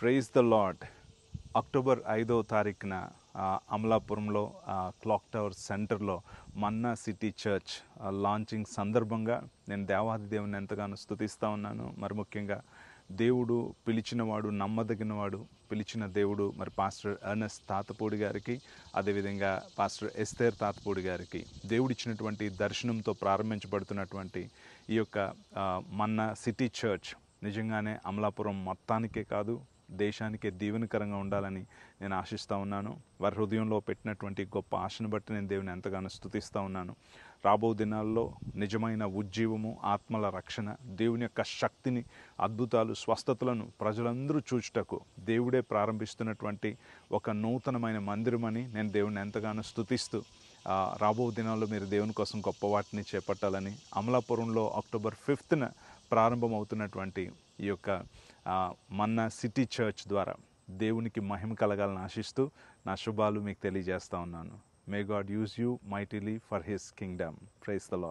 Praise the lord. October 5వ తారీఖున అమలాపురంలో క్లాక్ టవర్ సెంటర్లో మన్నా సిటీ చర్చ్ లాంచింగ్ సందర్భంగా నేను దేవాది దేవుని ఎంతగానో స్తుతిస్తూ ఉన్నాను. మరి ముఖ్యంగా దేవుడు పిలిచినవాడు, నమ్మదగినవాడు, పిలిచిన దేవుడు మరి పాస్టర్ ఎర్నెస్ట్ తాతపూడి గారికి, అదేవిధంగా పాస్టర్ ఎస్తేర్ తాతపూడి గారికి దేవుడిచ్చినటువంటి దర్శనంతో ప్రారంభించబడుతున్నటువంటి ఈ యొక్క మన్నా సిటీ చర్చ్ నిజంగానే అమలాపురం మొత్తానికే కాదు, దేశానికే దీవెనకరంగా ఉండాలని నేను ఆశిస్తూ ఉన్నాను. వారి హృదయంలో పెట్టినటువంటి గొప్ప ఆశను బట్టి నేను దేవుని ఎంతగానో స్తుతిస్తూ ఉన్నాను. రాబో దినాల్లో నిజమైన ఉజ్జీవము, ఆత్మల రక్షణ, దేవుని యొక్క శక్తిని, అద్భుతాలు, స్వస్థతలను ప్రజలందరూ చూచుటకు దేవుడే ప్రారంభిస్తున్నటువంటి ఒక నూతనమైన మందిరమని నేను దేవుని ఎంతగానో స్తుతిస్తూ రాబో దినాల్లో మీరు దేవుని కోసం గొప్ప వాటిని చేపట్టాలని, అమలాపురంలో అక్టోబర్ 5న ప్రారంభమవుతున్నటువంటి ఈ యొక్క మన్నా సిటీ చర్చ్ ద్వారా దేవునికి మహిమ కలగాలని ఆశిస్తూ నా శుభాలు మీకు తెలియజేస్తూ ఉన్నాను. May God use you mightily for his kingdom. Praise the lord.